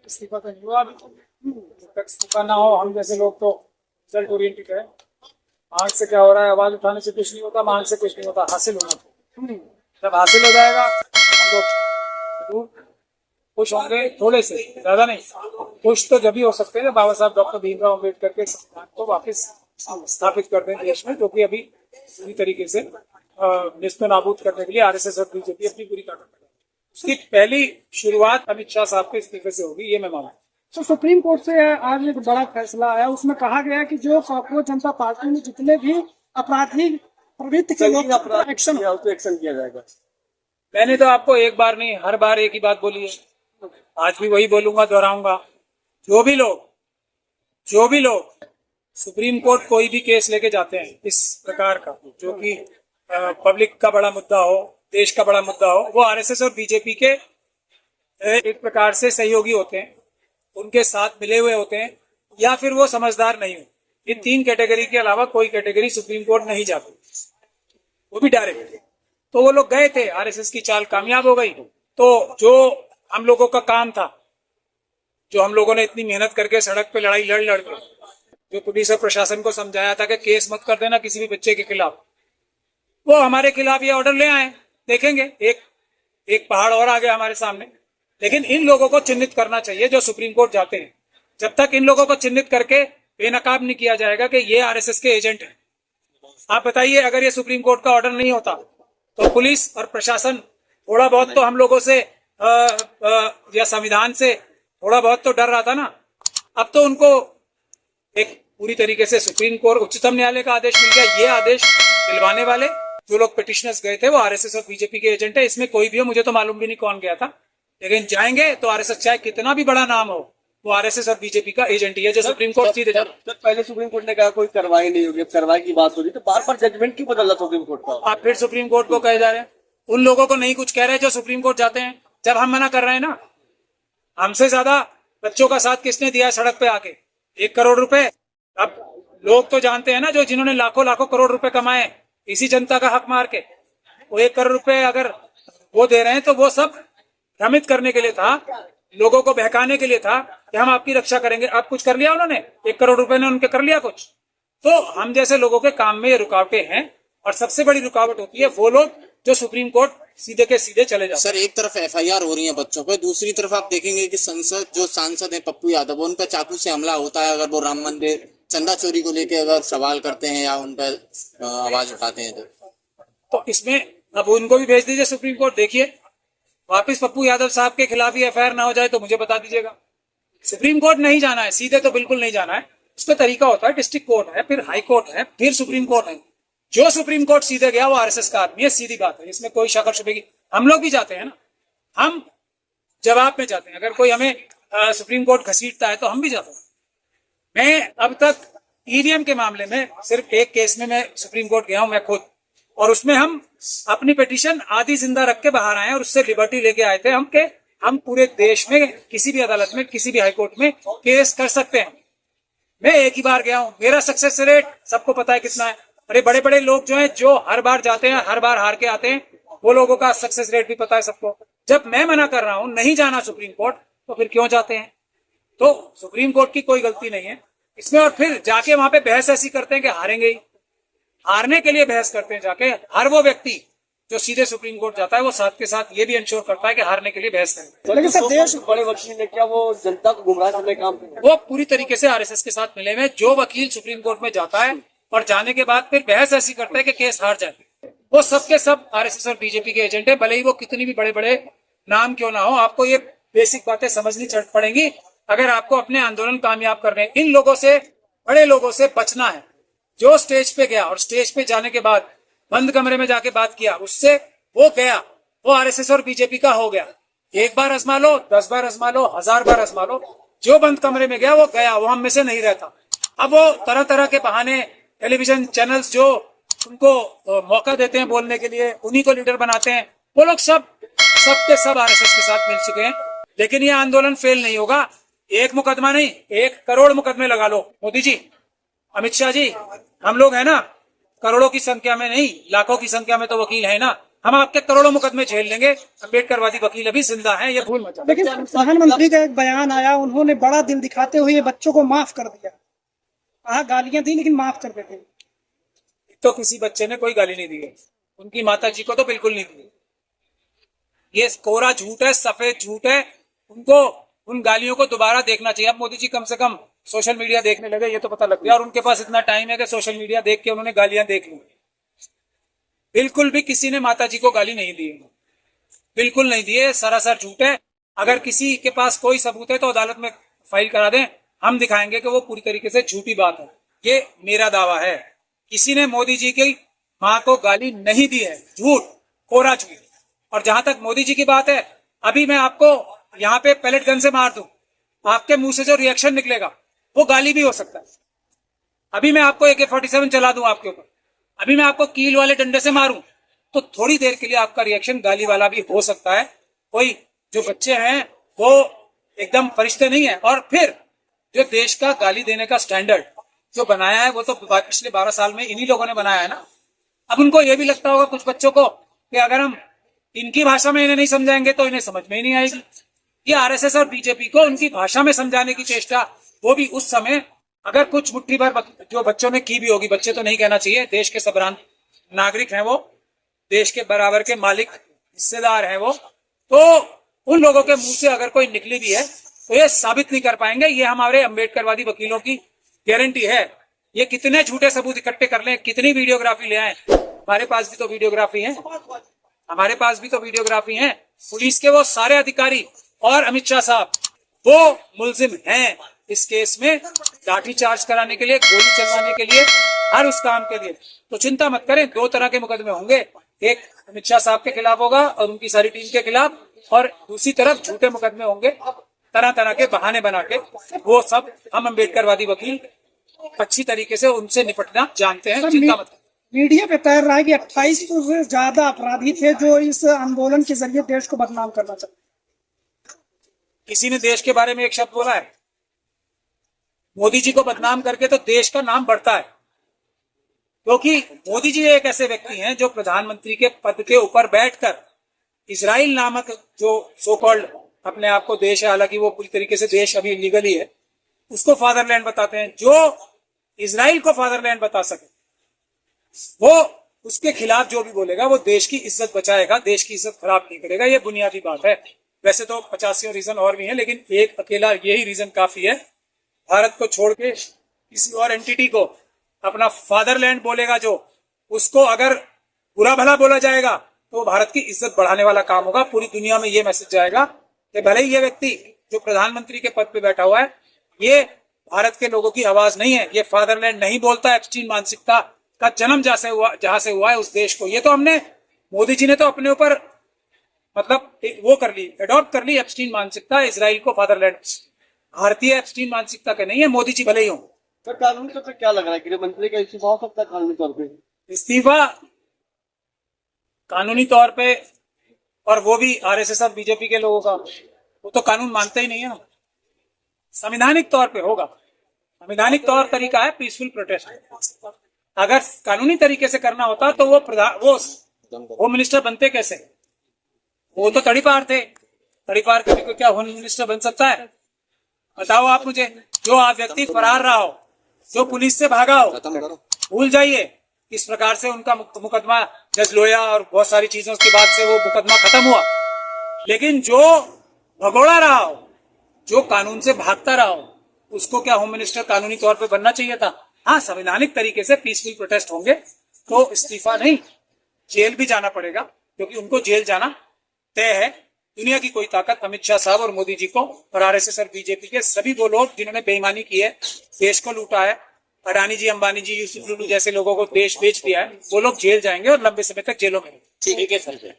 इस्तीफा तो नहीं हुआ अभी। जब तक इस्तीफा ना हो, हम जैसे लोग तो रिजल्ट ओरिएंटेड है। आंख से क्या हो रहा है, आवाज उठाने से कुछ नहीं होता, आंख से कुछ नहीं होता, हासिल होना चाहिए। जब हासिल हो जाएगा हम लोग जरूर खुश होंगे, थोड़े से, ज्यादा नहीं। खुश तो जब ही हो सकते हैं जब बाबा साहब डॉक्टर भीमराव अम्बेडकर के संविधान को वापस स्थापित कर दें देश में, जो कि अभी पूरी तरीके से निस्तो नाबूद करने के लिए आरएसएस और बीजेपी अपनी पूरी ताकत लगाएगी। उसकी पहली शुरुआत अमित शाह साहब के इस्तीफे से होगी, ये मैं मानता हूँ। तो सुप्रीम कोर्ट से आज एक बड़ा फैसला आया, उसमें कहा गया कि जो कॉकरोच जनता पार्टी में जितने भी आपराधिक प्रवृत्ति के लोग एक्शन किया जाएगा। मैंने तो आपको एक बार नहीं, हर बार एक ही बात बोली है, आज भी वही बोलूंगा, दोहराऊंगा। जो भी लोग सुप्रीम कोर्ट कोई भी केस लेके जाते हैं इस प्रकार का, जो कि पब्लिक का बड़ा मुद्दा हो, देश का बड़ा मुद्दा हो, वो आरएसएस और बीजेपी के एक प्रकार से सहयोगी होते हैं, उनके साथ मिले हुए होते हैं, या फिर वो समझदार नहीं हो। इन तीन कैटेगरी के अलावा कोई कैटेगरी सुप्रीम कोर्ट नहीं जाती, वो भी डायरेक्ट। तो वो लोग गए थे, आरएसएस की चाल कामयाब हो गई। तो जो हम लोगों का काम था, जो हम लोगों ने इतनी मेहनत करके सड़क पे लड़ाई लड़ के जो पुलिस और प्रशासन को समझाया था कि केस मत कर देना किसी भी बच्चे के खिलाफ, वो हमारे खिलाफ ये ऑर्डर ले आए। देखेंगे एक पहाड़ और आ गया हमारे सामने। लेकिन इन लोगों को चिन्हित करना चाहिए जो सुप्रीम कोर्ट जाते हैं। जब तक इन लोगों को चिन्हित करके बेनकाब नहीं किया जाएगा कि ये आरएसएस के एजेंट हैं। आप बताइए, अगर ये सुप्रीम कोर्ट का ऑर्डर नहीं होता तो पुलिस और प्रशासन थोड़ा बहुत तो हम लोगों से या संविधान से थोड़ा बहुत तो डर रहा था ना। अब तो उनको एक पूरी तरीके से सुप्रीम कोर्ट, उच्चतम न्यायालय का आदेश मिल गया। ये आदेश दिलवाने वाले जो लोग पिटिशनर्स गए थे वो आरएसएस और बीजेपी के एजेंट है। इसमें कोई भी हो, मुझे तो मालूम भी नहीं कौन गया था, लेकिन जाएंगे तो आरएसएस चाहे कितना भी बड़ा नाम हो, वो आरएसएस और बीजेपी का एजेंट ही है जो सुप्रीम कोर्ट सीधे जाता। पहले सुप्रीम कोर्ट ने कहा कोई कार्रवाई नहीं होगी, अब कार्रवाई की बात हो रही, तो बार जजमेंट क्यों बदल रहा सुप्रीम कोर्ट का? आप फिर सुप्रीम कोर्ट को कहे जा रहे हैं। उन लोगों को नहीं कुछ कह रहे जो सुप्रीम कोर्ट जाते हैं, जब हम मना कर रहे हैं ना। हमसे ज्यादा बच्चों का साथ किसने दिया है सड़क पे आके? 1 करोड़ रुपए। अब लोग तो जानते हैं ना, जो जिन्होंने लाखों लाखों करोड़ रुपए कमाए इसी जनता का हक मार के, वो 1 करोड़ रुपए अगर वो दे रहे हैं तो वो सब भ्रमित करने के लिए था, लोगों को बहकाने के लिए था कि हम आपकी रक्षा करेंगे। अब कुछ कर लिया उन्होंने? 1 करोड़ रुपए ने उनके कर लिया कुछ? तो हम जैसे लोगों के काम में ये रुकावटें हैं, और सबसे बड़ी रुकावट होती है वो लोग जो सुप्रीम कोर्ट सीधे के सीधे चले जाते। सर, एक तरफ एफआईआर हो रही है बच्चों पे, दूसरी तरफ आप देखेंगे कि संसद जो सांसद है पप्पू यादव, उन पर चाकू से हमला होता है अगर वो राम मंदिर चंदा चोरी को लेके अगर सवाल करते हैं या उन पर आवाज उठाते हैं तो इसमें अब उनको भी भेज दीजिए सुप्रीम कोर्ट। देखिए वापिस पप्पू यादव साहब के खिलाफ ही एफआईआर ना हो जाए तो मुझे बता दीजिएगा। सुप्रीम कोर्ट नहीं जाना है, सीधे तो बिल्कुल नहीं जाना है। उसका तरीका होता है, डिस्ट्रिक्ट कोर्ट है, फिर हाई कोर्ट है, फिर सुप्रीम कोर्ट है। जो सुप्रीम कोर्ट सीधे गया वो आरएसएस का आदमी है, सीधी बात है, इसमें कोई शक और शुबे की। हम लोग भी जाते हैं ना, हम जवाब में जाते हैं। अगर कोई हमें सुप्रीम कोर्ट घसीटता है तो हम भी जाते हैं। मैं अब तक ईवीएम के मामले में सिर्फ एक केस में मैं सुप्रीम कोर्ट गया हूं, मैं खुद, और उसमें हम अपनी पिटीशन आधी जिंदा रख के बाहर आए और उससे लिबर्टी लेके आए थे हम, के हम पूरे देश में किसी भी अदालत में, किसी भी हाईकोर्ट में केस कर सकते हैं। मैं एक ही बार गया हूं, मेरा सक्सेस रेट सबको पता है कितना है। अरे बड़े बड़े लोग जो हैं, जो हर बार जाते हैं, हर बार हार के आते हैं, वो लोगों का सक्सेस रेट भी पता है सबको। जब मैं मना कर रहा हूं नहीं जाना सुप्रीम कोर्ट, तो फिर क्यों जाते हैं? तो सुप्रीम कोर्ट की कोई गलती नहीं है इसमें। और फिर जाके वहां पे बहस ऐसी करते हैं कि हारेंगे ही। हारने के लिए बहस करते हैं जाके। हर वो व्यक्ति जो सीधे सुप्रीम कोर्ट जाता है वो साथ के साथ ये भी इंश्योर करता है कि हारने के लिए बहस करें। लेकिन सर, देश बड़े वकील ने क्या वो जनता को गुमराह करने का काम किया? वो पूरी तरीके से आरएसएस के साथ मिले हुए। जो वकील सुप्रीम कोर्ट में जाता है और जाने के बाद फिर बहस ऐसी करता है कि केस हार जाए, वो सबके सब आरएसएस और बीजेपी के एजेंट है, भले ही वो कितनी भी बड़े बड़े नाम क्यों ना हो। आपको ये बेसिक बातें समझनी पड़ेंगी अगर आपको अपने आंदोलन कामयाब करने हैं। इन लोगों से, बड़े लोगों से बचना है। जो स्टेज पे गया और स्टेज पे जाने के बाद बंद कमरे में जाके बात किया, उससे वो गया, वो आरएसएस और बीजेपी का हो गया। 1 बार आजमा लो, 10 बार आजमा लो, 1000 बार आजमा लो, जो बंद कमरे में गया वो गया, वो हम में से नहीं रहता। अब वो तरह तरह के बहाने टेलीविजन चैनल्स जो उनको मौका देते हैं बोलने के लिए, उन्हीं को लीडर बनाते हैं। वो लोग सब के सब आरएसएस के साथ मिल चुके हैं। लेकिन ये आंदोलन फेल नहीं होगा। 1 मुकदमा नहीं, 1 करोड़ मुकदमे लगा लो। मोदी जी, अमित शाह जी, हम लोग है ना, करोड़ों की संख्या में नहीं, लाखों की संख्या में तो वकील है ना। हम आपके करोड़ों मुकदमे झेल लेंगे, अम्बेडकरवादी वकील अभी जिंदा हैं, ये भूल मत जाओ। लेकिन प्रधानमंत्री का एक बयान आया, उन्होंने बड़ा दिल दिखाते हुए बच्चों को माफ कर दिया। कहा गालियां दी लेकिन माफ कर देते। तो किसी बच्चे ने कोई गाली नहीं दी है, उनकी माता जी को तो बिल्कुल नहीं दी। ये कोरा झूठ है, सफेद झूठ है। उनको उन गालियों को दोबारा देखना चाहिए। अब मोदी जी कम से कम सोशल मीडिया देखने लगे, ये तो पता लग गया, और उनके पास इतना टाइम है कि सोशल मीडिया देख के उन्होंने गालियां देख ली। बिल्कुल भी किसी ने माता जी को गाली नहीं दी, बिल्कुल नहीं दी है, सरासर झूठ है। अगर किसी के पास कोई सबूत है तो अदालत में फाइल करा दें, हम दिखाएंगे कि वो पूरी तरीके से झूठी बात है। ये मेरा दावा है, किसी ने मोदी जी की मां को गाली नहीं दी है, झूठ, कोरा झूठ। और जहां तक मोदी जी की बात है, अभी मैं आपको यहाँ पे पैलेट गन से मार दूं, आपके मुंह से जो रिएक्शन निकलेगा वो गाली भी हो सकता है। अभी मैं आपको AK-47 चला दूं आपके ऊपर, अभी मैं आपको कील वाले डंडे से मारूं, तो थोड़ी देर के लिए आपका रिएक्शन गाली वाला भी हो सकता है। कोई जो बच्चे हैं वो एकदम फरिश्ते नहीं है। और फिर जो देश का गाली देने का स्टैंडर्ड जो बनाया है वो तो पिछले 12 साल में इन्हीं लोगों ने बनाया है ना। अब उनको ये भी लगता होगा कुछ बच्चों को कि अगर हम इनकी भाषा में इन्हें नहीं समझाएंगे तो इन्हें समझ में ही नहीं आएगी। ये RSS और बीजेपी को उनकी भाषा में समझाने की चेष्टा, वो भी उस समय अगर कुछ मुट्ठी भर जो बच्चों ने की भी होगी, बच्चे तो नहीं कहना चाहिए, देश के सब नागरिक हैं वो, देश के बराबर के मालिक हिस्सेदार हैं वो, तो उन लोगों के मुंह से अगर कोई निकली भी है तो ये साबित नहीं कर पाएंगे। ये हमारे अम्बेडकरवादी वकीलों की गारंटी है। ये कितने झूठे सबूत इकट्ठे कर लें, कितनी वीडियोग्राफी ले आए, हमारे पास भी तो वीडियोग्राफी है, हमारे पास भी तो वीडियोग्राफी है। पुलिस के वो सारे अधिकारी और अमित शाह साहब वो मुलजिम हैं इस केस में, लाठीचार्ज कराने के लिए, गोली चलवाने के लिए, हर उस काम के लिए। तो चिंता मत करें, 2 तरह के मुकदमे होंगे, एक अमित शाह साहब के खिलाफ होगा और उनकी सारी टीम के खिलाफ, और दूसरी तरफ झूठे मुकदमे होंगे तरह तरह के बहाने बना के। वो सब हम अम्बेडकरवादी वकील अच्छी तरीके से उनसे निपटना जानते हैं, चिंता मत करें। मीडिया पे तैर रहा है कि 2800 से ज्यादा अपराधी थे जो इस आंदोलन के जरिए देश को बदनाम करना चाहते। किसी ने देश के बारे में एक शब्द बोला है? मोदी जी को बदनाम करके तो देश का नाम बढ़ता है, क्योंकि मोदी जी एक ऐसे व्यक्ति हैं जो प्रधानमंत्री के पद के ऊपर बैठकर इजराइल नामक जो सो कॉल्ड अपने आप को देश है, हालांकि वो पूरी तरीके से देश अभी इलीगल ही है, उसको फादरलैंड बताते हैं। जो इजराइल को फादरलैंड बता सके वो उसके खिलाफ जो भी बोलेगा वो देश की इज्जत बचाएगा, देश की इज्जत खराब नहीं करेगा। ये बुनियादी बात है। वैसे तो 85 रीजन और भी हैं, लेकिन एक अकेला यही रीजन काफी है। भारत को छोड़ के किसी और एंटिटी को अपना फादरलैंड बोलेगा जो, उसको अगर बुरा भला बोला जाएगा तो भारत की इज्जत बढ़ाने वाला काम होगा। पूरी दुनिया में ये मैसेज जाएगा कि भले ही ये व्यक्ति जो प्रधानमंत्री के पद पे बैठा हुआ है ये भारत के लोगों की आवाज नहीं है, ये फादरलैंड नहीं बोलता है। एप्स्टीन मानसिकता का जन्म जहां से हुआ है उस देश को, ये तो हमने, मोदी जी ने तो अपने ऊपर मतलब वो कर ली, एडॉप्ट कर ली एप्स्टीन मानसिकता, इजराइल को फादरलैंड। भारतीय एप्स्टीन मानसिकता के नहीं है, मोदी जी भले ही हो। सर कानूनी तौर पर क्या लग रहा है, गृह मंत्री का इस्तीफा हो सकता है कानूनी तौर पे? इस्तीफा कानूनी तौर पे, और वो भी RSS और बीजेपी के लोगों का, वो तो कानून मानते ही नहीं है ना। संवैधानिक तौर पे होगा, संवैधानिक तौर तरीका है पीसफुल प्रोटेस्ट। अगर कानूनी तरीके से करना होता तो वो होम मिनिस्टर बनते कैसे? वो तो तड़ीपार थे, तड़ीपार कभी कोई क्या होम मिनिस्टर बन सकता है? बताओ आप मुझे। जो आप व्यक्ति फरार रहा हो, जो पुलिस से भागा हो, भूल जाइए किस प्रकार से उनका मुकदमा जज लोया और बहुत सारी चीजों की बात से वो मुकदमा खत्म हुआ। लेकिन जो भगोड़ा रहा हो, जो कानून से भागता रहा हो, उसको क्या होम मिनिस्टर कानूनी तौर पे बनना चाहिए था? हाँ, संवैधानिक तरीके से पीसफुल प्रोटेस्ट होंगे तो इस्तीफा नहीं, जेल भी जाना पड़ेगा, क्योंकि उनको जेल जाना तय है। दुनिया की कोई ताकत अमित शाह साहब और मोदी जी को और RSS और बीजेपी के सभी वो लोग जिन्होंने बेईमानी की है, देश को लूटा है, अडानी जी, अंबानी जी, यूसुफ लुलू जैसे लोगों को देश बेच दिया है, वो लोग जेल जाएंगे और लंबे समय तक जेलों में। ठीक है सर।